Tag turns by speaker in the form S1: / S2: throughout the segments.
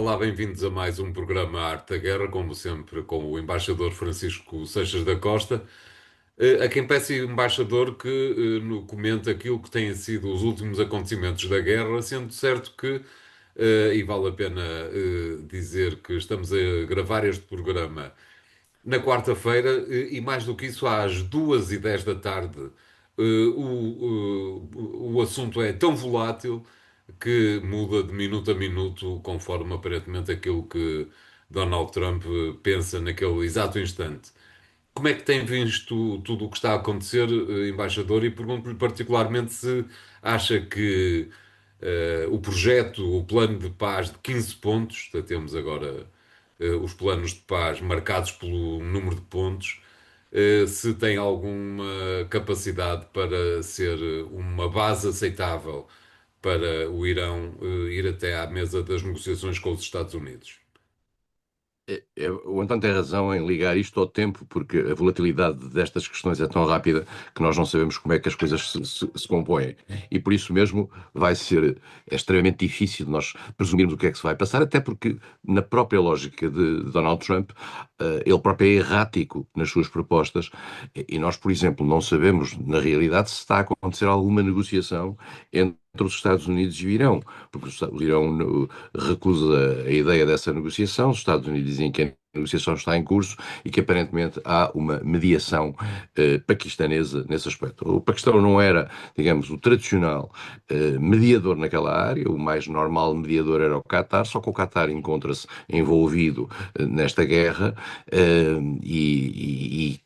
S1: Olá, bem-vindos a mais um programa Arte da Guerra, como sempre, com o embaixador Francisco Seixas da Costa, a quem peço, embaixador, que comente aquilo que têm sido os últimos acontecimentos da guerra, sendo certo que, e vale a pena dizer que estamos a gravar este programa na quarta-feira, e mais do que isso, às 2h10 da tarde, o assunto é tão volátil que muda de minuto a minuto, conforme aparentemente aquilo que Donald Trump pensa naquele exato instante. Como é que tem visto tudo o que está a acontecer, embaixador? E pergunto-lhe particularmente se acha que o projeto, o plano de paz de 15 pontos, temos agora os planos de paz marcados pelo número de pontos, se tem alguma capacidade para ser uma base aceitável para o Irão ir até à mesa das negociações com os Estados Unidos.
S2: O António tem razão em ligar isto ao tempo, porque a volatilidade destas questões é tão rápida que nós não sabemos como é que as coisas se compõem. E por isso mesmo é extremamente difícil nós presumirmos o que é que se vai passar, até porque, na própria lógica de Donald Trump, ele próprio é errático nas suas propostas, e nós, por exemplo, não sabemos, na realidade, se está a acontecer alguma negociação entre os Estados Unidos e o Irão, porque o Irão recusa a ideia dessa negociação, os Estados Unidos dizem que a negociação está em curso e que aparentemente há uma mediação paquistanesa nesse aspecto. O Paquistão não era, digamos, o tradicional mediador naquela área, o mais normal mediador era o Qatar, só que o Qatar encontra-se envolvido nesta guerra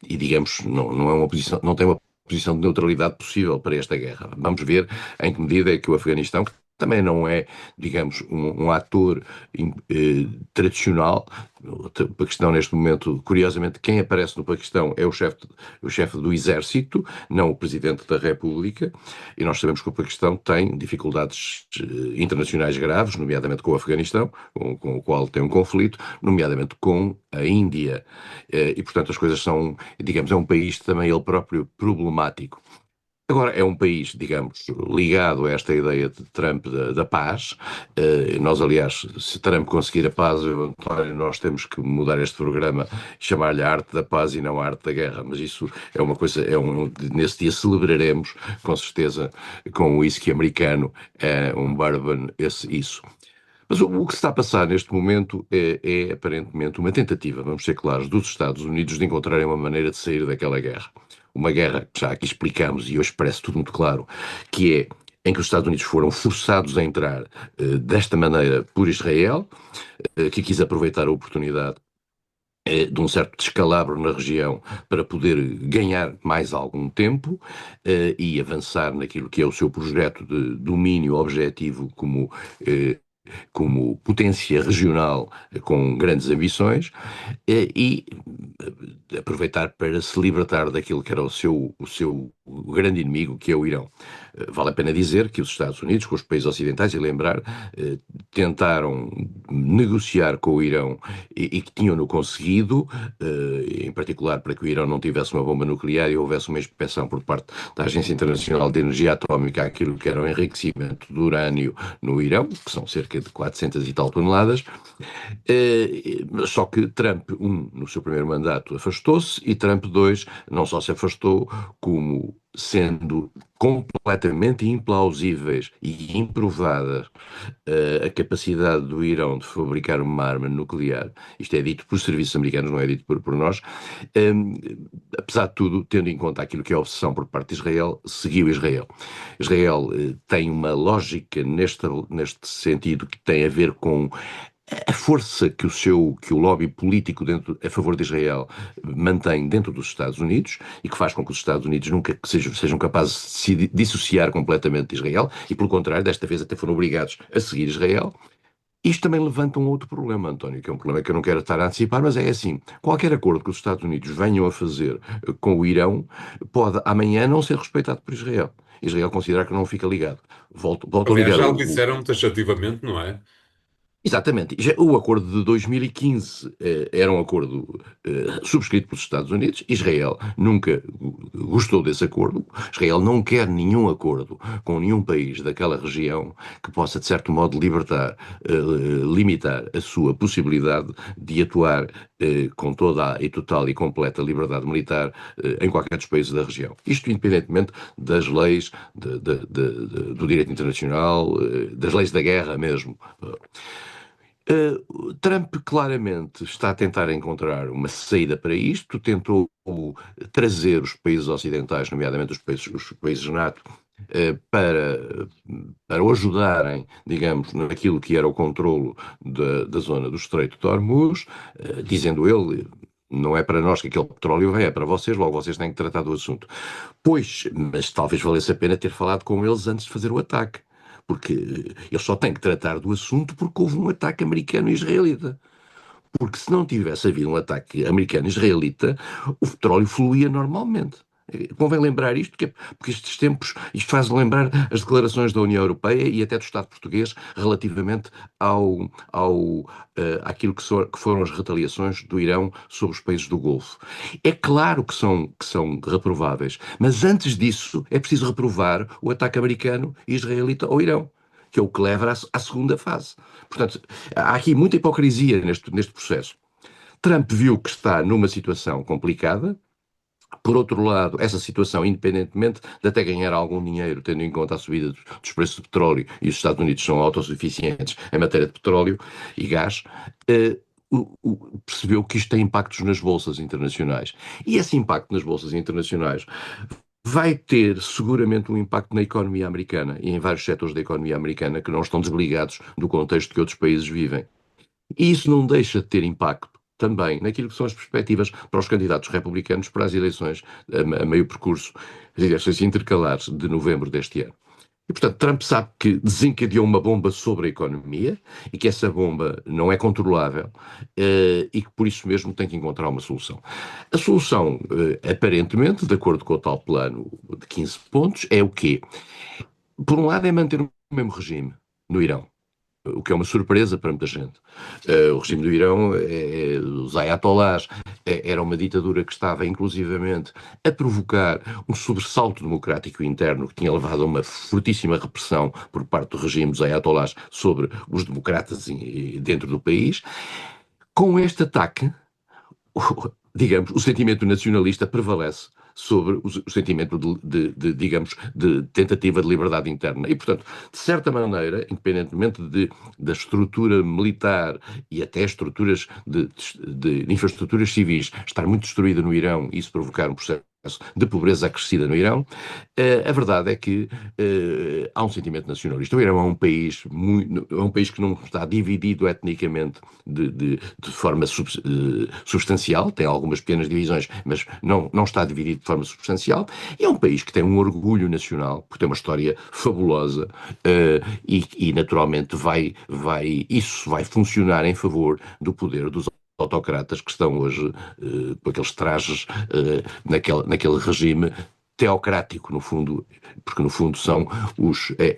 S2: digamos, não é uma posição, não tem uma posição de neutralidade possível para esta guerra. Vamos ver em que medida é que o Afeganistão, que também não é, digamos, um ator tradicional. O Paquistão, neste momento, curiosamente, quem aparece no Paquistão é o chefe do exército, não o presidente da República, e nós sabemos que o Paquistão tem dificuldades internacionais graves, nomeadamente com o Afeganistão, com o qual tem um conflito, nomeadamente com a Índia. E, portanto, as coisas são, digamos, é um país também ele próprio problemático. Agora, é um país, digamos, ligado a esta ideia de Trump da paz. Nós, aliás, se Trump conseguir a paz, António, nós temos que mudar este programa e chamar-lhe a arte da paz e não a arte da guerra. Mas isso é uma coisa, nesse dia celebraremos, com certeza, com o whisky americano, um bourbon, isso. Mas o que se está a passar neste momento é aparentemente uma tentativa, vamos ser claros, dos Estados Unidos de encontrarem uma maneira de sair daquela guerra. Uma guerra que já aqui explicamos e hoje parece tudo muito claro, que é em que os Estados Unidos foram forçados a entrar desta maneira por Israel, que quis aproveitar a oportunidade de um certo descalabro na região para poder ganhar mais algum tempo e avançar naquilo que é o seu projeto de domínio objetivo como potência regional com grandes ambições e aproveitar para se libertar daquilo que era o seu grande inimigo, que é o Irão. Vale a pena dizer que os Estados Unidos, com os países ocidentais, e lembrar, tentaram negociar com o Irão e que tinham-no conseguido, em particular para que o Irão não tivesse uma bomba nuclear e houvesse uma inspeção por parte da Agência Internacional de Energia Atómica àquilo que era o enriquecimento de urânio no Irão, que são cerca de 400 e tal toneladas. Só que Trump, no seu primeiro mandato, afastou-se e Trump, dois, não só se afastou, como sendo completamente implausíveis e improvadas a capacidade do Irão de fabricar uma arma nuclear, isto é dito por serviços americanos, não é dito por nós, um, apesar de tudo, tendo em conta aquilo que é a obsessão por parte de Israel, seguiu Israel. Israel tem uma lógica neste sentido que tem a ver com a força que o lobby político a favor de Israel mantém dentro dos Estados Unidos e que faz com que os Estados Unidos nunca sejam capazes de se dissociar completamente de Israel e, pelo contrário, desta vez até foram obrigados a seguir Israel. Isto também levanta um outro problema, António, que é um problema que eu não quero estar a antecipar, mas é assim: qualquer acordo que os Estados Unidos venham a fazer com o Irão pode amanhã não ser respeitado por Israel. Israel considerar que não fica ligado. Volto a
S1: Aliás,
S2: ligar
S1: já o disseram taxativamente, não é?
S2: Exatamente. O acordo de 2015 era um acordo subscrito pelos Estados Unidos. Israel nunca gostou desse acordo. Israel não quer nenhum acordo com nenhum país daquela região que possa, de certo modo, limitar a sua possibilidade de atuar com toda a e total e completa liberdade militar em qualquer dos países da região. Isto independentemente das leis, do direito internacional, das leis da guerra mesmo. Trump claramente está a tentar encontrar uma saída para isto, tentou trazer os países ocidentais, nomeadamente os países NATO, para o ajudarem, digamos, naquilo que era o controlo da zona do Estreito de Hormuz, dizendo ele. Não é para nós que aquele petróleo vem, é para vocês, logo vocês têm que tratar do assunto. Pois, mas talvez valesse a pena ter falado com eles antes de fazer o ataque. Porque eles só têm que tratar do assunto porque houve um ataque americano e israelita. Porque se não tivesse havido um ataque americano-israelita, o petróleo fluía normalmente. Convém lembrar isto, porque estes tempos, isto faz lembrar as declarações da União Europeia e até do Estado português relativamente àquilo que foram as retaliações do Irão sobre os países do Golfo. É claro que são reprováveis, mas antes disso é preciso reprovar o ataque americano e israelita ao Irão, que é o que leva à segunda fase. Portanto, há aqui muita hipocrisia neste processo. Trump viu que está numa situação complicada. Por outro lado, essa situação, independentemente de até ganhar algum dinheiro, tendo em conta a subida dos preços do petróleo, e os Estados Unidos são autossuficientes em matéria de petróleo e gás, eh, percebeu que isto tem impactos nas bolsas internacionais. E esse impacto nas bolsas internacionais vai ter seguramente um impacto na economia americana e em vários setores da economia americana que não estão desligados do contexto que outros países vivem. E isso não deixa de ter impacto também naquilo que são as perspectivas para os candidatos republicanos para as eleições a meio percurso, as eleições intercalares de novembro deste ano. E, portanto, Trump sabe que desencadeou uma bomba sobre a economia e que essa bomba não é controlável e que, por isso mesmo, tem que encontrar uma solução. A solução, aparentemente, de acordo com o tal plano de 15 pontos, é o quê? Por um lado, é manter o mesmo regime no Irão, o que é uma surpresa para muita gente. O regime do Irão, os ayatollahs, era uma ditadura que estava inclusivamente a provocar um sobressalto democrático interno que tinha levado a uma fortíssima repressão por parte do regime dos ayatollahs sobre os democratas dentro do país. Com este ataque, digamos, o sentimento nacionalista prevalece sobre o sentimento digamos, de tentativa de liberdade interna. E, portanto, de certa maneira, independentemente da estrutura militar e até estruturas de infraestruturas civis estar muito destruída no Irão e isso provocar um processo de pobreza acrescida no Irão, a verdade é que há um sentimento nacionalista. O Irão é um país que não está dividido etnicamente de forma substancial, tem algumas pequenas divisões, mas não está dividido de forma substancial. E é um país que tem um orgulho nacional, porque tem uma história fabulosa e naturalmente isso vai funcionar em favor do poder dos autocratas que estão hoje com aqueles trajes naquele regime teocrático, no fundo, porque no fundo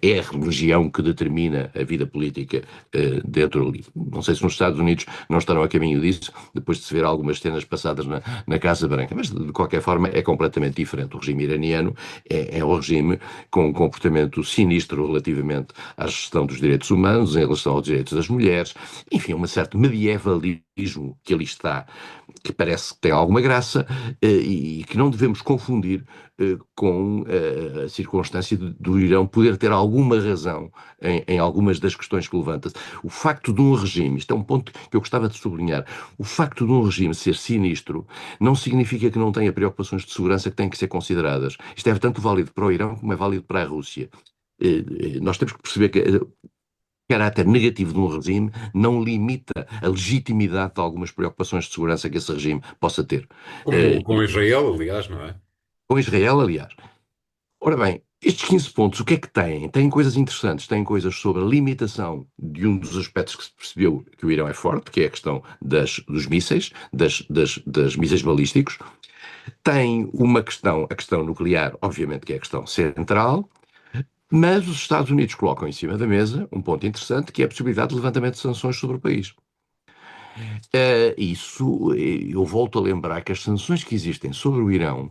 S2: é a religião que determina a vida política dentro ali. Não sei se nos Estados Unidos não estarão a caminho disso, depois de se ver algumas cenas passadas na Casa Branca, mas de qualquer forma é completamente diferente. O regime iraniano é um regime com um comportamento sinistro relativamente à gestão dos direitos humanos, em relação aos direitos das mulheres, enfim, um certo medievalismo que ali está, que parece que tem alguma graça e que não devemos confundir com a circunstância do Irão poder ter alguma razão em algumas das questões que levanta. O facto de um regime, isto é um ponto que eu gostava de sublinhar, o facto de um regime ser sinistro não significa que não tenha preocupações de segurança que têm que ser consideradas. Isto é tanto válido para o Irão como é válido para a Rússia. Nós temos que perceber que o caráter negativo de um regime não limita a legitimidade de algumas preocupações de segurança que esse regime possa ter.
S1: Como com Israel, aliás, não é?
S2: Com Israel, aliás. Ora bem, estes 15 pontos, o que é que têm? Têm coisas interessantes, têm coisas sobre a limitação de um dos aspectos que se percebeu que o Irão é forte, que é a questão dos mísseis, das mísseis balísticos. Tem uma questão, a questão nuclear, obviamente que é a questão central. Mas os Estados Unidos colocam em cima da mesa um ponto interessante, que é a possibilidade de levantamento de sanções sobre o país. Eu volto a lembrar que as sanções que existem sobre o Irão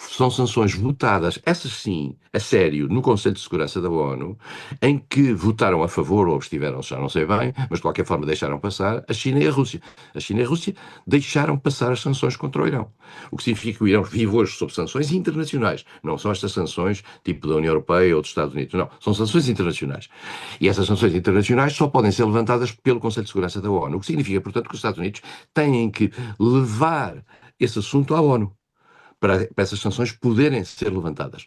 S2: são sanções votadas, essas sim, a sério, no Conselho de Segurança da ONU, em que votaram a favor ou abstiveram, já não sei bem, mas de qualquer forma deixaram passar a China e a Rússia. A China e a Rússia deixaram passar as sanções contra o Irão. O que significa que o Irão vive hoje sob sanções internacionais. Não são estas sanções tipo da União Europeia ou dos Estados Unidos. Não, são sanções internacionais. E essas sanções internacionais só podem ser levantadas pelo Conselho de Segurança da ONU, o que significa, portanto, que os Estados Unidos têm que levar esse assunto à ONU para essas sanções poderem ser levantadas.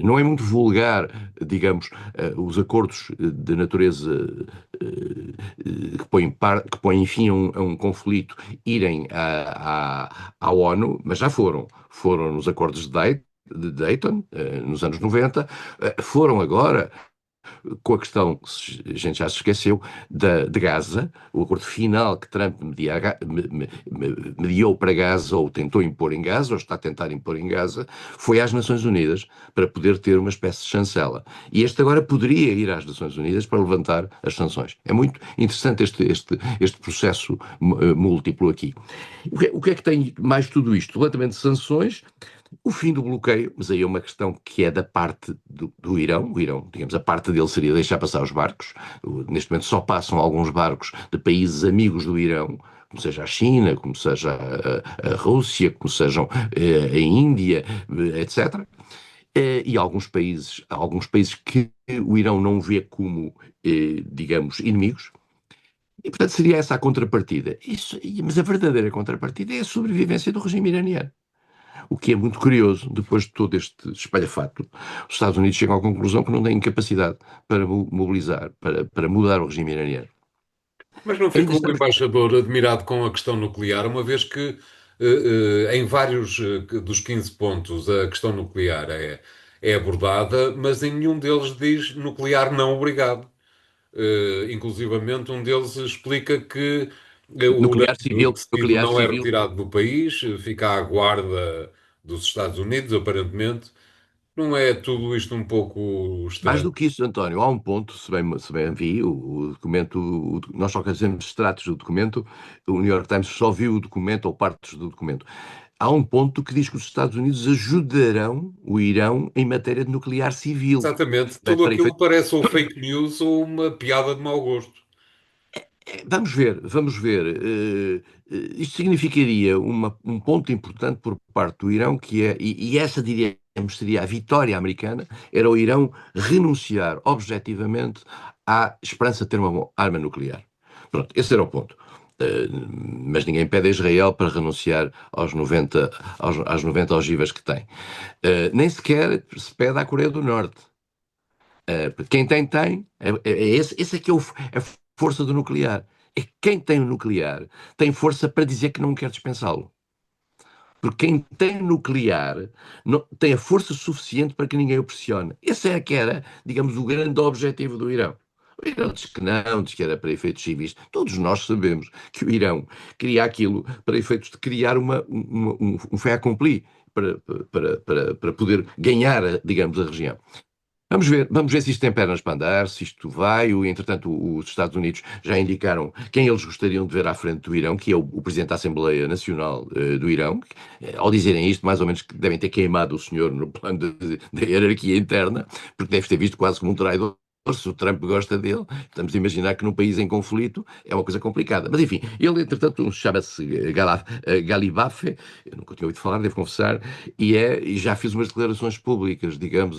S2: Não é muito vulgar, digamos, os acordos de natureza que põem fim a um conflito irem à ONU, mas já foram. Foram nos acordos de Dayton, nos anos 90, foram agora com a questão, a gente já se esqueceu, de Gaza, o acordo final que Trump mediou para Gaza, ou tentou impor em Gaza, ou está a tentar impor em Gaza, foi às Nações Unidas para poder ter uma espécie de chancela. E este agora poderia ir às Nações Unidas para levantar as sanções. É muito interessante este processo múltiplo aqui. O que é que tem mais tudo isto? O levantamento de sanções, o fim do bloqueio, mas aí é uma questão que é da parte do Irão. O Irão, digamos, a parte dele seria deixar passar os barcos. Neste momento só passam alguns barcos de países amigos do Irão, como seja a China, como seja a Rússia, como sejam a Índia, etc. E alguns países que o Irão não vê como, digamos, inimigos. E, portanto, seria essa a contrapartida. Mas a verdadeira contrapartida é a sobrevivência do regime iraniano. O que é muito curioso, depois de todo este espalhafato, os Estados Unidos chegam à conclusão que não têm capacidade para mobilizar, para mudar o regime iraniano.
S1: Mas não
S2: Ainda
S1: ficou o
S2: estamos.
S1: embaixador admirado com a questão nuclear, uma vez que em vários dos 15 pontos a questão nuclear é abordada, mas em nenhum deles diz nuclear não obrigado. Inclusivamente, um deles explica que o urânio extraído
S2: Nuclear
S1: não é
S2: civil.
S1: retirado do país, fica à guarda dos Estados Unidos, aparentemente. Não é tudo isto um pouco
S2: Mais
S1: estranho?
S2: do que isso, António, há um ponto, se bem vi, o documento, nós só fazemos extratos do documento, o New York Times só viu o documento ou partes do documento. Há um ponto que diz que os Estados Unidos ajudarão o Irão em matéria de nuclear civil.
S1: Exatamente.
S2: Bem,
S1: Tudo
S2: para
S1: aquilo
S2: efeito.
S1: parece ou fake news ou uma piada de mau gosto.
S2: Vamos ver, vamos ver. Isto significaria um ponto importante por parte do Irão, que é, e essa diríamos seria a vitória americana, era o Irão renunciar objetivamente à esperança de ter uma arma nuclear. Pronto, esse era o ponto. Mas ninguém pede a Israel para renunciar às 90 ogivas que tem. Nem sequer se pede à Coreia do Norte. Quem tem, tem. Esse é que é a força do nuclear. É que quem tem o nuclear tem força para dizer que não quer dispensá-lo. Porque quem tem nuclear tem a força suficiente para que ninguém o pressione. Esse é que era, digamos, o grande objetivo do Irão. O Irão diz que não, diz que era para efeitos civis. Todos nós sabemos que o Irão queria aquilo para efeitos de criar um fait accompli para poder ganhar, digamos, a região. Vamos ver se isto tem pernas para andar, se isto vai. Entretanto, os Estados Unidos já indicaram quem eles gostariam de ver à frente do Irão, que é o Presidente da Assembleia Nacional do Irão. Ao dizerem isto, mais ou menos que devem ter queimado o senhor no plano da hierarquia interna, porque deve ter visto quase como um traidor. Se o Trump gosta dele, estamos a imaginar que num país em conflito é uma coisa complicada. Mas enfim, ele, entretanto, chama-se Galibafe, eu nunca tinha ouvido falar, devo confessar, e já fez umas declarações públicas, digamos,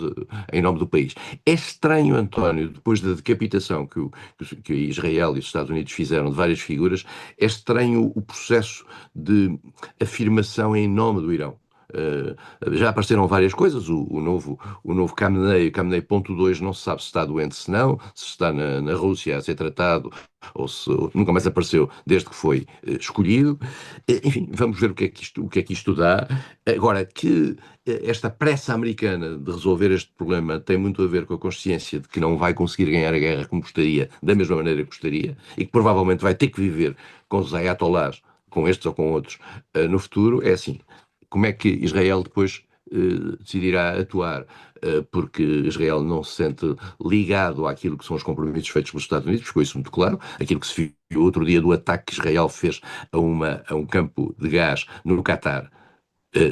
S2: em nome do país. É estranho, António, depois da decapitação que Israel e os Estados Unidos fizeram de várias figuras, é estranho o processo de afirmação em nome do Irão. Já apareceram várias coisas, o novo Khamenei ponto 2 não se sabe se está doente, se não, se está na Rússia a ser tratado, ou se nunca mais apareceu desde que foi escolhido. Enfim, vamos ver o que é que isto dá. Agora, que esta pressa americana de resolver este problema tem muito a ver com a consciência de que não vai conseguir ganhar a guerra como gostaria, da mesma maneira que gostaria, e que provavelmente vai ter que viver com os ayatollahs, com estes ou com outros, no futuro, é assim. Como é que Israel depois decidirá atuar porque Israel não se sente ligado àquilo que são os compromissos feitos pelos Estados Unidos, ficou isso muito claro. Aquilo que se viu outro dia do ataque que Israel fez a um campo de gás no Catar,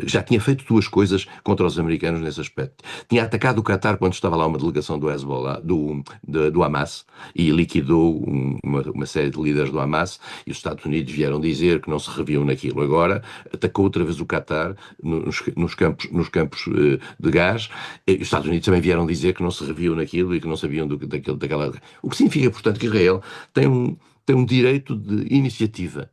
S2: já tinha feito duas coisas contra os americanos nesse aspecto. Tinha atacado o Qatar quando estava lá uma delegação do Hezbollah, do Hamas, e liquidou uma série de líderes do Hamas, e os Estados Unidos vieram dizer que não se reviam naquilo. Agora atacou outra vez o Qatar nos campos de gás, e os Estados Unidos também vieram dizer que não se reviam naquilo e que não sabiam daquela... O que significa, portanto, que Israel tem um direito de iniciativa,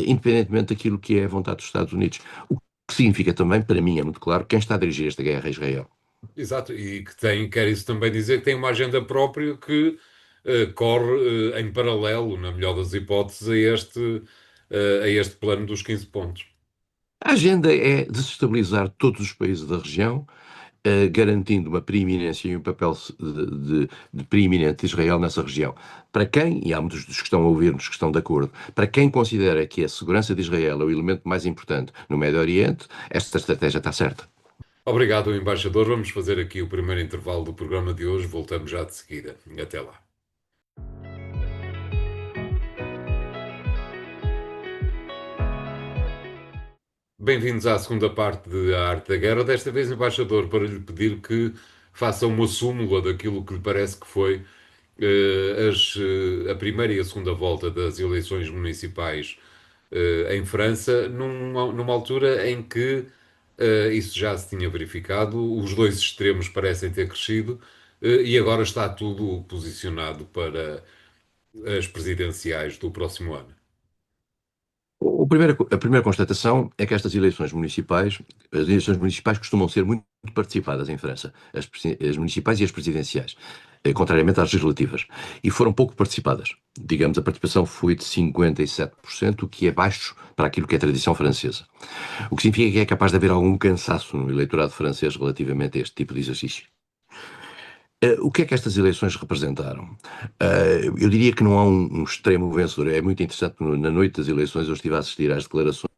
S2: independentemente daquilo que é a vontade dos Estados Unidos. O que significa também, para mim é muito claro, quem está a dirigir esta guerra é Israel.
S1: Exato, e que tem, quer isso também dizer que tem uma agenda própria que corre em paralelo, na melhor das hipóteses, a este plano dos 15 pontos.
S2: A agenda é desestabilizar todos os países da região, garantindo uma preeminência e um papel de preeminente de Israel nessa região. Para quem, e há muitos dos que estão a ouvir-nos que estão de acordo, para quem considera que a segurança de Israel é o elemento mais importante no Médio Oriente, esta estratégia está certa.
S1: Obrigado, embaixador. Vamos fazer aqui o primeiro intervalo do programa de hoje. Voltamos já de seguida. Até lá. Bem-vindos à segunda parte de A Arte da Guerra. Desta vez, embaixador, para lhe pedir que faça uma súmula daquilo que lhe parece que foi a primeira e a segunda volta das eleições municipais em França, numa altura em que isso já se tinha verificado, os dois extremos parecem ter crescido e agora está tudo posicionado para as presidenciais do próximo ano.
S2: A primeira constatação é que as eleições municipais costumam ser muito participadas em França, as municipais e as presidenciais, contrariamente às legislativas, e foram pouco participadas. Digamos, a participação foi de 57%, o que é baixo para aquilo que é a tradição francesa. O que significa que é capaz de haver algum cansaço no eleitorado francês relativamente a este tipo de exercício. O que é que estas eleições representaram? Eu diria que não há um extremo vencedor. É muito interessante, na noite das eleições eu estive a assistir às declarações,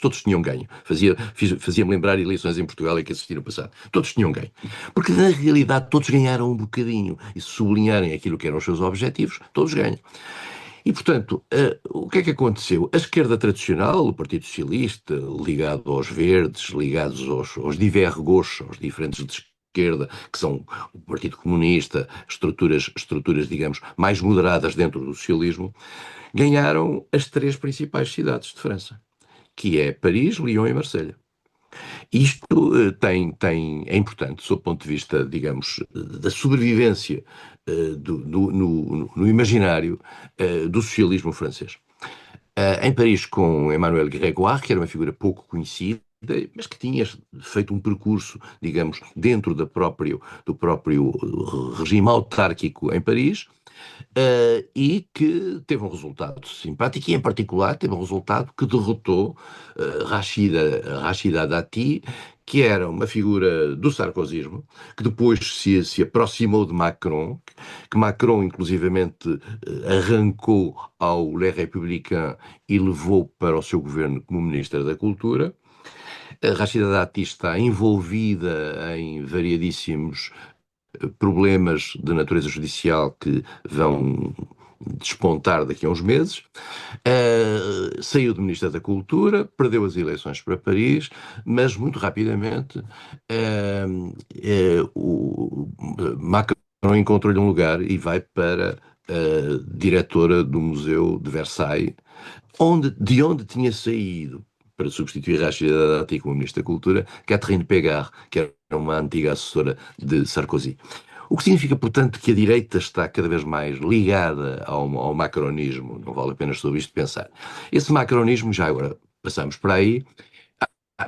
S2: todos tinham ganho. Fazia-me lembrar eleições em Portugal em que assisti no passado. Todos tinham ganho. Porque na realidade todos ganharam um bocadinho. E se sublinharem aquilo que eram os seus objetivos, todos ganham. E, portanto, o que é que aconteceu? A esquerda tradicional, o Partido Socialista, ligado aos verdes, ligados aos divers gauche, aos diferentes de esquerda, que são o Partido Comunista, estruturas, digamos, mais moderadas dentro do socialismo, ganharam as três principais cidades de França, que é Paris, Lyon e Marselha. Isto é importante, sob o ponto de vista, digamos, da sobrevivência no imaginário do socialismo francês. Em Paris, com Emmanuel Grégoire, que era uma figura pouco conhecida, mas que tinha feito um percurso, digamos, dentro do próprio regime autárquico em Paris, e que teve um resultado simpático, e em particular teve um resultado que derrotou Rachida Dati, que era uma figura do sarkozismo, que depois se aproximou de Macron, que Macron inclusivamente arrancou ao Les Républicains e levou para o seu governo como Ministra da Cultura. A Rachida Dati está envolvida em variadíssimos problemas de natureza judicial que vão despontar daqui a uns meses. Saiu de Ministra da Cultura, perdeu as eleições para Paris, mas muito rapidamente o Macron encontrou-lhe um lugar e vai para a diretora do Museu de Versailles, de onde tinha saído para substituir Rachida Dati como Ministra da Cultura, Catherine Pégard, que era uma antiga assessora de Sarkozy. O que significa, portanto, que a direita está cada vez mais ligada ao macronismo. Não vale a pena sobre isto pensar. Esse macronismo, já agora passamos para aí,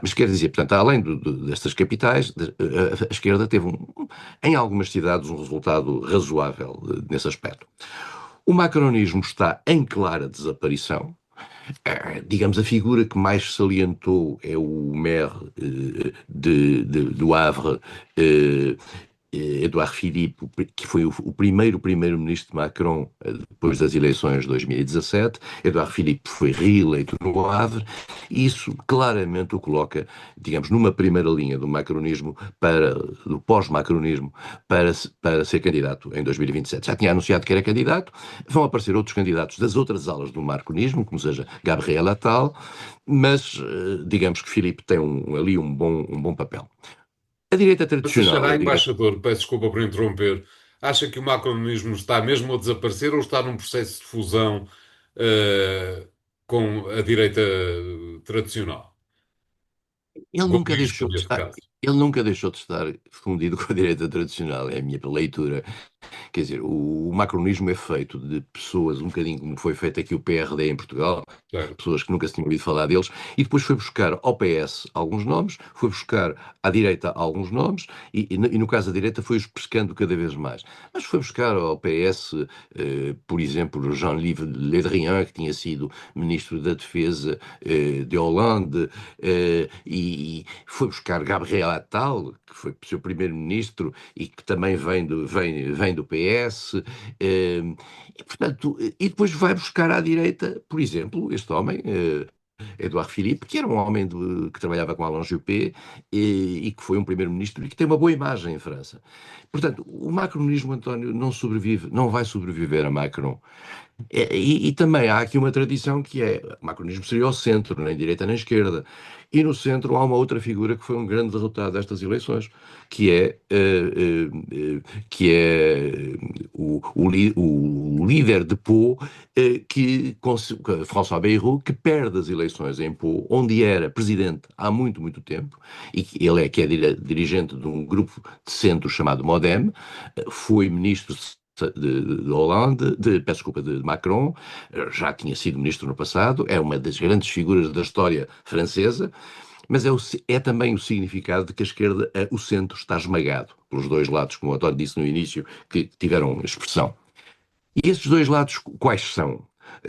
S2: mas quer dizer, portanto, além destas capitais, a esquerda teve, em algumas cidades, um resultado razoável nesse aspecto. O macronismo está em clara desaparição. Digamos, a figura que mais salientou é o maire do Havre, Edouard Philippe, que foi o primeiro primeiro-ministro de Macron depois das eleições de 2017. Edouard Philippe foi reeleito no Havre, e isso claramente o coloca, digamos, numa primeira linha do macronismo, do pós-macronismo, para ser candidato em 2027. Já tinha anunciado que era candidato, vão aparecer outros candidatos das outras alas do macronismo, como seja Gabriel Attal, mas digamos que Philippe tem ali um bom papel. A direita
S1: Mas
S2: tradicional,
S1: achará,
S2: a direita.
S1: embaixador, peço desculpa por interromper, acha que o macronismo está mesmo a desaparecer ou está num processo de fusão eh, com a direita tradicional?
S2: Ele nunca
S1: Golpista,
S2: deixou de
S1: neste
S2: estar,
S1: caso.
S2: ele nunca deixou de estar fundido com a direita tradicional, é a minha leitura. Quer dizer, o macronismo é feito de pessoas, um bocadinho como foi feito aqui o PRD em Portugal,
S1: Certo.
S2: pessoas que nunca se tinham ouvido falar deles, e depois foi buscar ao PS alguns nomes, foi buscar à direita alguns nomes, e no caso da direita foi-os pescando cada vez mais. Mas foi buscar ao PS, por exemplo, Jean-Yves Le Drian, que tinha sido ministro da Defesa de Hollande, e foi buscar Gabriel Attal, que foi o seu primeiro-ministro e que também vem do PS, e, portanto, e depois vai buscar à direita, por exemplo, este homem, Edouard Philippe, que era um homem que trabalhava com Alain Juppé e que foi um primeiro-ministro e que tem uma boa imagem em França. Portanto, o macronismo, António, não sobrevive, não vai sobreviver a Macron. E também há aqui uma tradição que é, o macronismo seria ao centro, nem direita nem esquerda. E no centro há uma outra figura que foi um grande derrotado destas eleições, que é, o líder de Pau, François Bayrou, que perde as eleições em Pau, onde era presidente há muito, muito tempo, e que é dirigente de um grupo de centro chamado Modem, foi ministro de Hollande, peço desculpa, de Macron, já tinha sido ministro no passado, é uma das grandes figuras da história francesa, mas é também o significado de que a esquerda, o centro, está esmagado pelos dois lados, como o António disse no início, que tiveram expressão. E esses dois lados quais são?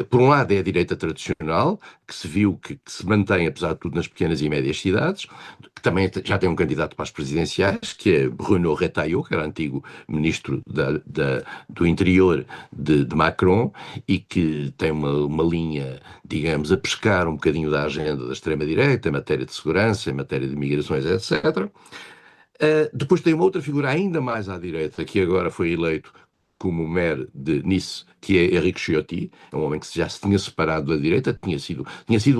S2: Por um lado é a direita tradicional, que se viu que se mantém, apesar de tudo, nas pequenas e médias cidades, que também já tem um candidato para as presidenciais, que é Bruno Retailleau, que era antigo ministro do interior de Macron, e que tem uma linha, digamos, a pescar um bocadinho da agenda da extrema-direita, em matéria de segurança, em matéria de migrações, etc. Depois tem uma outra figura ainda mais à direita, que agora foi eleito como maire de Nice, que é Éric Ciotti, é um homem que já se tinha separado da direita, tinha sido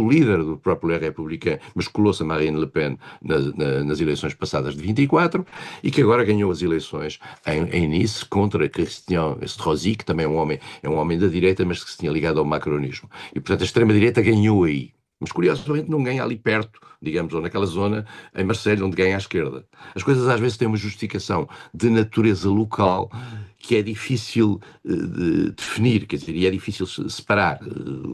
S2: o líder do próprio Les Républicains, mas colou-se a Marine Le Pen nas eleições passadas de 24, e que agora ganhou as eleições em Nice contra Christian Estrosi, que também é um homem da direita, mas que se tinha ligado ao macronismo. E, portanto, a extrema-direita ganhou aí. Mas, curiosamente, não ganha ali perto, digamos, ou naquela zona, em Marselha, onde ganha à esquerda. As coisas às vezes têm uma justificação de natureza local que é difícil de definir, quer dizer, e é difícil separar.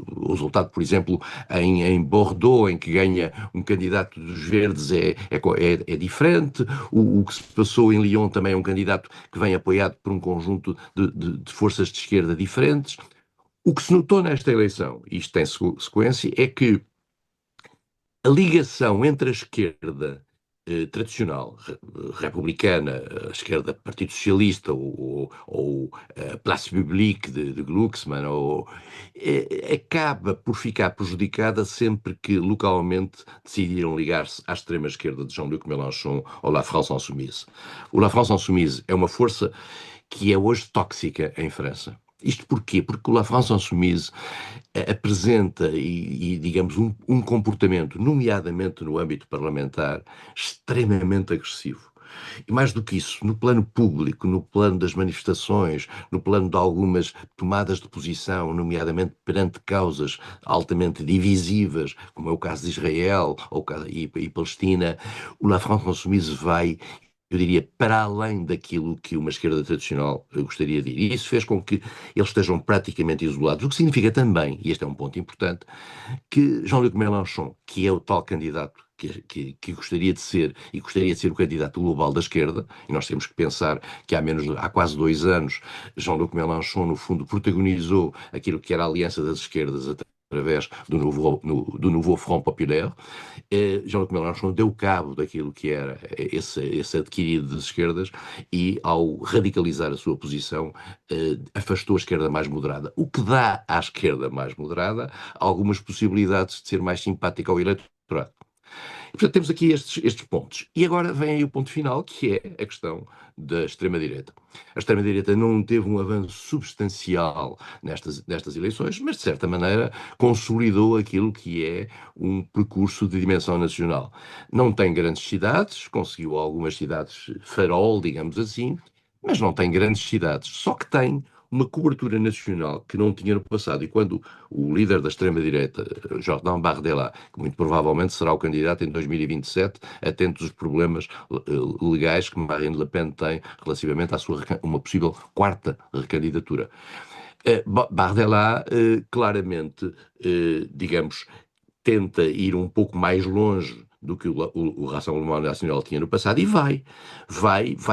S2: O resultado, por exemplo, em Bordeaux, em que ganha um candidato dos Verdes, é diferente. O que se passou em Lyon também é um candidato que vem apoiado por um conjunto de forças de esquerda diferentes. O que se notou nesta eleição, e isto tem sequência, é que a ligação entre a esquerda tradicional, republicana, a esquerda Partido Socialista ou a Place Publique de Glucksmann, acaba por ficar prejudicada sempre que localmente decidiram ligar-se à extrema-esquerda de Jean-Luc Mélenchon ou La France Insoumise. O La France Insoumise é uma força que é hoje tóxica em França. Isto porquê? Porque o La France Insoumise apresenta, digamos, um comportamento, nomeadamente no âmbito parlamentar, extremamente agressivo. E mais do que isso, no plano público, no plano das manifestações, no plano de algumas tomadas de posição, nomeadamente perante causas altamente divisivas, como é o caso de Israel e Palestina, o La France Insoumise vai, eu diria, para além daquilo que uma esquerda tradicional gostaria de ir. E isso fez com que eles estejam praticamente isolados, o que significa também, e este é um ponto importante, que Jean-Luc Mélenchon, que é o tal candidato que gostaria de ser, e gostaria de ser o candidato global da esquerda, e nós temos que pensar que há quase 2 anos, Jean-Luc Mélenchon, no fundo, protagonizou aquilo que era a Aliança das Esquerdas através do novo Front Populaire. Jean-Luc Mélenchon deu cabo daquilo que era esse adquirido das esquerdas e, ao radicalizar a sua posição, afastou a esquerda mais moderada, o que dá à esquerda mais moderada algumas possibilidades de ser mais simpática ao eleitorado. Portanto, temos aqui estes pontos. E agora vem aí o ponto final, que é a questão da extrema-direita. A extrema-direita não teve um avanço substancial nestas eleições, mas, de certa maneira, consolidou aquilo que é um percurso de dimensão nacional. Não tem grandes cidades, conseguiu algumas cidades farol, digamos assim, mas não tem grandes cidades. Só que tem uma cobertura nacional que não tinha no passado. E quando o líder da extrema-direita, Jordan Bardella, que muito provavelmente será o candidato em 2027, atento aos problemas legais que Marine Le Pen tem relativamente à sua uma possível quarta recandidatura. Bardella claramente, digamos, tenta ir um pouco mais longe do que o Rassemblement Nacional tinha no passado e vai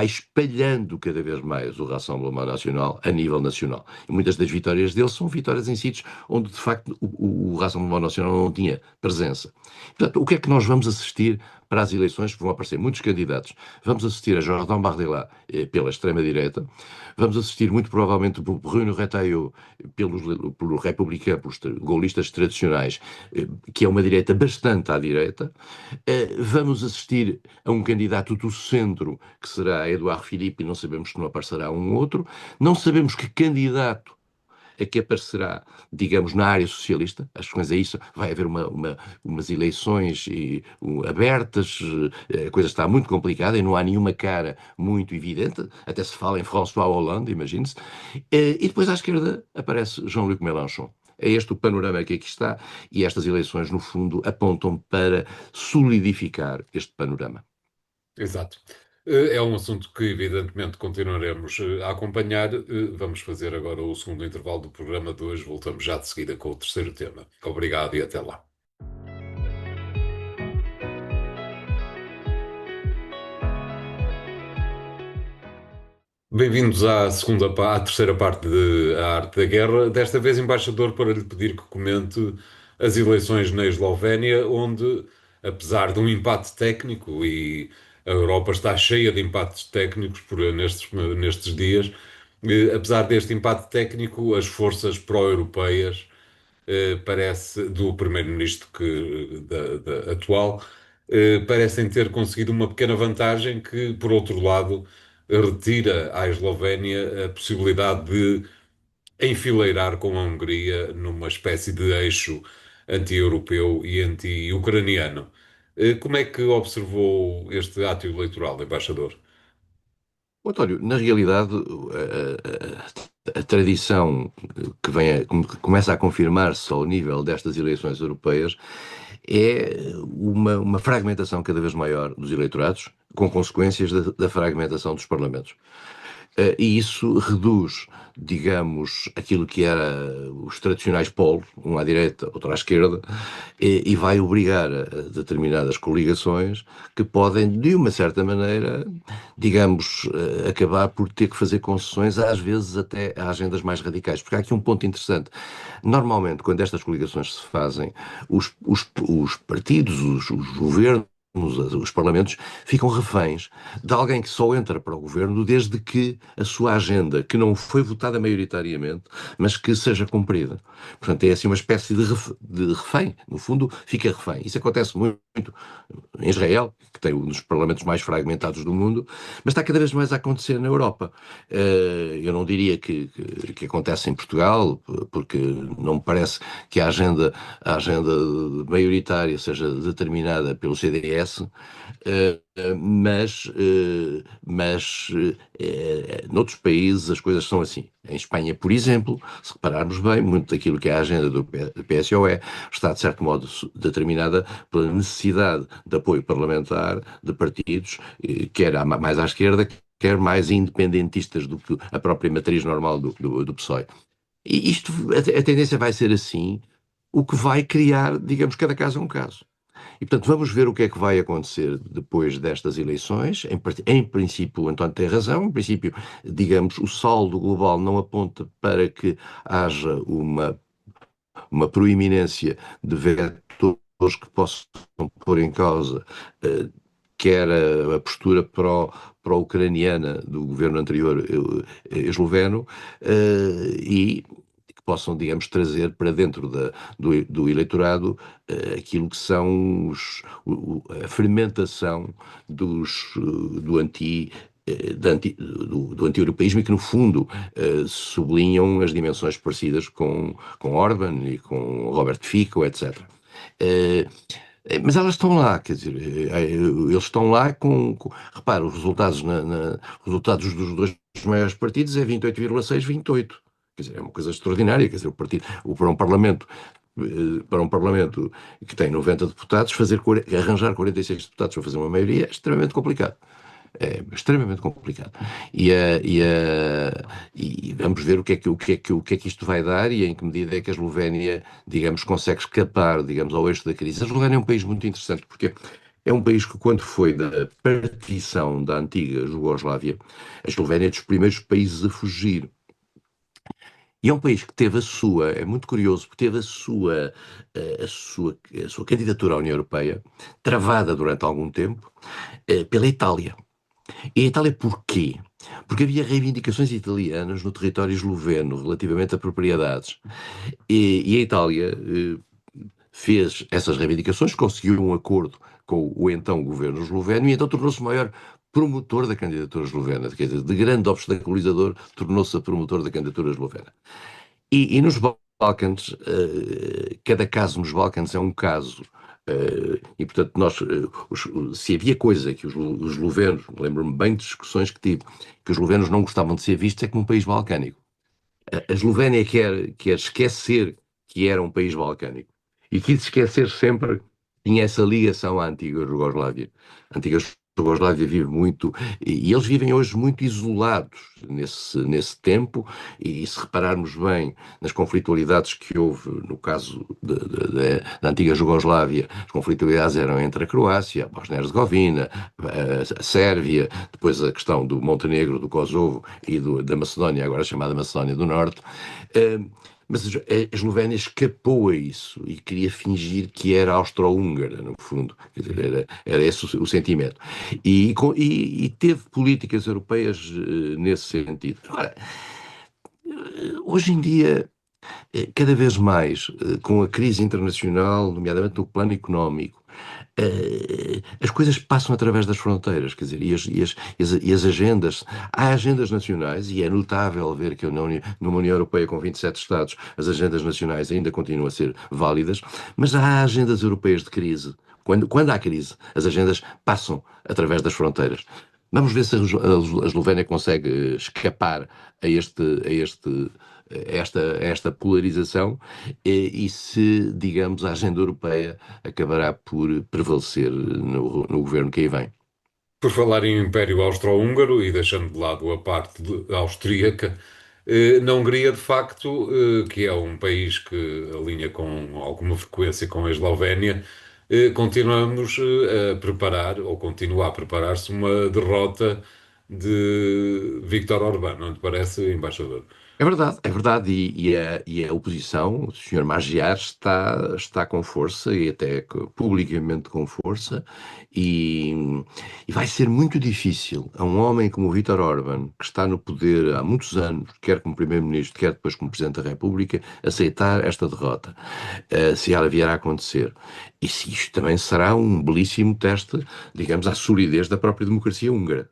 S2: espalhando cada vez mais o Rassemblement Nacional a nível nacional. E muitas das vitórias dele são vitórias em sítios onde, de facto, o Rassemblement Nacional não tinha presença. Portanto, o que é que nós vamos assistir para as eleições? Vão aparecer muitos candidatos. Vamos assistir a Jordan Bardella pela extrema-direita. Vamos assistir, muito provavelmente, por Bruno Retailleau pelo republicano, pelos gaullistas tradicionais, que é uma direita bastante à direita. Vamos assistir a um candidato do centro, que será Eduardo Philippe, e não sabemos se não aparecerá um outro. Não sabemos que candidato é que aparecerá, digamos, na área socialista. As questões é isso. Vai haver umas eleições abertas, a coisa está muito complicada e não há nenhuma cara muito evidente. Até se fala em François Hollande, imagine-se. E depois à esquerda aparece Jean-Luc Mélenchon. É este o panorama que aqui está, e estas eleições, no fundo, apontam para solidificar este panorama.
S1: Exato. É um assunto que, evidentemente, continuaremos a acompanhar. Vamos fazer agora o segundo intervalo do programa de hoje. Voltamos já de seguida com o terceiro tema. Obrigado e até lá. Bem-vindos à terceira parte de A Arte da Guerra. Desta vez, embaixador, para lhe pedir que comente as eleições na Eslovénia, onde, apesar de um empate técnico, e a Europa está cheia de empates técnicos nestes dias, apesar deste empate técnico, as forças pró-europeias parece, do primeiro-ministro atual, parecem ter conseguido uma pequena vantagem que, por outro lado, retira à Eslovénia a possibilidade de enfileirar com a Hungria numa espécie de eixo anti-europeu e anti-ucraniano. Como é que observou este ato eleitoral, embaixador?
S2: Bom, António, na realidade, a tradição que começa a confirmar-se ao nível destas eleições europeias é uma fragmentação cada vez maior dos eleitorados, com consequências da fragmentação dos parlamentos. E isso reduz, digamos, aquilo que era os tradicionais polos, um à direita, outro à esquerda, e vai obrigar a determinadas coligações que podem, de uma certa maneira, digamos, acabar por ter que fazer concessões, às vezes até a agendas mais radicais. Porque há aqui um ponto interessante. Normalmente, quando estas coligações se fazem, os partidos, os governos, os parlamentos ficam reféns de alguém que só entra para o governo desde que a sua agenda, que não foi votada maioritariamente, mas que seja cumprida. Portanto, é assim uma espécie de refém. No fundo, fica refém. Isso acontece muito em Israel, que tem um dos parlamentos mais fragmentados do mundo, mas está cada vez mais a acontecer na Europa. Eu não diria que acontece em Portugal, porque não me parece que a agenda maioritária seja determinada pelo CDS, mas noutros países as coisas são assim. Em Espanha, por exemplo, se repararmos bem, muito daquilo que é a agenda do PSOE está, de certo modo, determinada pela necessidade de apoio parlamentar de partidos, quer mais à esquerda, quer mais independentistas do que a própria matriz normal do PSOE. E isto, a tendência vai ser assim, o que vai criar, digamos, cada caso é um caso. E, portanto, vamos ver o que é que vai acontecer depois destas eleições. Em princípio, o António tem razão. Em princípio, digamos, o saldo global não aponta para que haja uma proeminência de vetores que possam pôr em causa quer a postura pró-ucraniana do governo anterior esloveno, e que possam, digamos, trazer para dentro do eleitorado aquilo que são a fermentação do do anti-europeísmo, e que, no fundo, sublinham as dimensões parecidas com Orban e com Robert Fico, etc. Eh, mas elas estão lá, quer dizer, eles estão lá repara, os resultados, os resultados dos dois maiores partidos é 28,6, 28. Quer dizer, é uma coisa extraordinária, quer dizer, para um parlamento que tem 90 deputados, arranjar 46 deputados para fazer uma maioria é extremamente complicado. É extremamente complicado. E vamos ver o que é que isto vai dar, e em que medida é que a Eslovénia, digamos, consegue escapar, digamos, ao eixo da crise. A Eslovénia é um país muito interessante, porque é um país que, quando foi da partição da antiga Jugoslávia, a Eslovénia é dos primeiros países a fugir. E é um país que teve é muito curioso, porque teve a sua candidatura à União Europeia travada durante algum tempo pela Itália. E a Itália porquê? Porque havia reivindicações italianas no território esloveno relativamente a propriedades. E a Itália fez essas reivindicações, conseguiu um acordo com o então governo esloveno, e então tornou-se o maior promotor da candidatura eslovena. Quer dizer, de grande obstaculizador, tornou-se a promotor da candidatura eslovena. E nos Balcãs, cada caso nos Balcãs é um caso. E, portanto, se havia coisa que os eslovenos, lembro-me bem de discussões que tive, que os eslovenos não gostavam de ser vistos, é como um país balcânico. A Eslovénia quer esquecer que era um país balcânico. E quis esquecer sempre, tinha essa ligação à antiga Jugoslávia. A antiga Jugoslávia vive muito, e eles vivem hoje muito isolados nesse tempo, e se repararmos bem nas conflitualidades que houve no caso da antiga Jugoslávia, as conflitualidades eram entre a Croácia, a Bósnia-Herzegovina, a Sérvia, depois a questão do Montenegro, do Kosovo e da Macedónia, agora chamada Macedónia do Norte. Mas a Eslovénia escapou a isso e queria fingir que era austro-húngara, no fundo. Quer dizer, era esse o sentimento. E teve políticas europeias nesse sentido. Agora, hoje em dia, cada vez mais, com a crise internacional, nomeadamente no plano económico, as coisas passam através das fronteiras, quer dizer, e as agendas, há agendas nacionais, e é notável ver que numa União Europeia com 27 Estados, as agendas nacionais ainda continuam a ser válidas, mas há agendas europeias de crise. Quando há crise, as agendas passam através das fronteiras. Vamos ver se a Eslovénia consegue escapar a esta polarização, e se, digamos, a agenda europeia acabará por prevalecer no governo que aí vem.
S1: Por falar em Império Austro-Húngaro e deixando de lado a parte austríaca, na Hungria, de facto, que é um país que alinha com alguma frequência com a Eslovénia, continuamos a preparar, ou continua a preparar-se, uma derrota de Viktor Orbán, não te parece, embaixador?
S2: É verdade, e a oposição, o Sr. Magyar, está com força, e até publicamente com força, e vai ser muito difícil a um homem como o Viktor Orbán, que está no poder há muitos anos, quer como Primeiro-Ministro, quer depois como Presidente da República, aceitar esta derrota, se ela vier a acontecer. E se isto também será um belíssimo teste, digamos, à solidez da própria democracia húngara.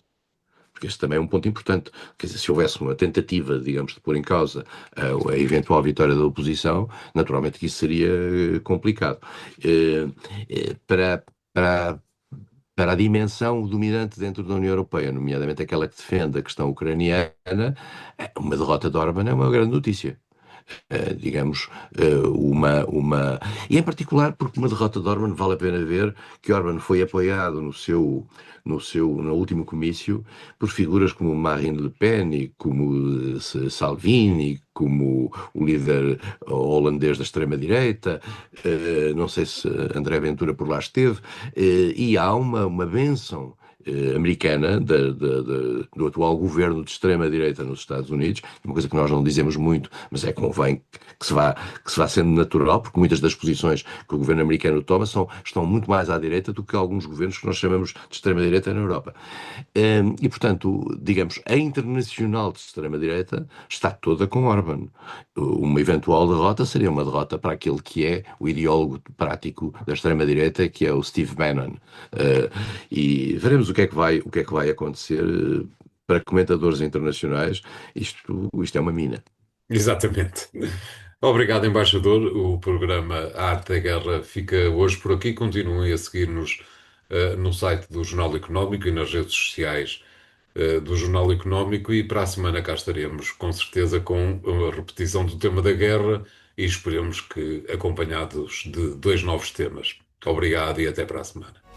S2: Porque esse também é um ponto importante. Quer dizer, se houvesse uma tentativa, digamos, de pôr em causa a eventual vitória da oposição, naturalmente que isso seria complicado. Eh, para, para, para a dimensão dominante dentro da União Europeia, nomeadamente aquela que defende a questão ucraniana, uma derrota de Orbán é uma grande notícia. Digamos, e em particular porque uma derrota de Orbán, vale a pena ver que Orbán foi apoiado no último comício por figuras como Marine Le Pen e como Salvini, como o líder holandês da extrema-direita, não sei se André Ventura por lá esteve, e há uma bênção americana, do atual governo de extrema-direita nos Estados Unidos, uma coisa que nós não dizemos muito, mas convém que se vá sendo natural, porque muitas das posições que o governo americano toma estão muito mais à direita do que alguns governos que nós chamamos de extrema-direita na Europa. E, portanto, digamos, a internacional de extrema-direita está toda com Orban. Uma eventual derrota seria uma derrota para aquele que é o ideólogo prático da extrema-direita, que é o Steve Bannon. E veremos o que é que vai acontecer. Para comentadores internacionais, isto é uma mina.
S1: Exatamente. Obrigado, embaixador. O programa A Arte da Guerra fica hoje por aqui. Continuem a seguir-nos no site do Jornal Económico e nas redes sociais do Jornal Económico. E para a semana cá estaremos, com certeza, com a repetição do tema da guerra e esperemos que acompanhados de dois novos temas. Obrigado e até para a semana.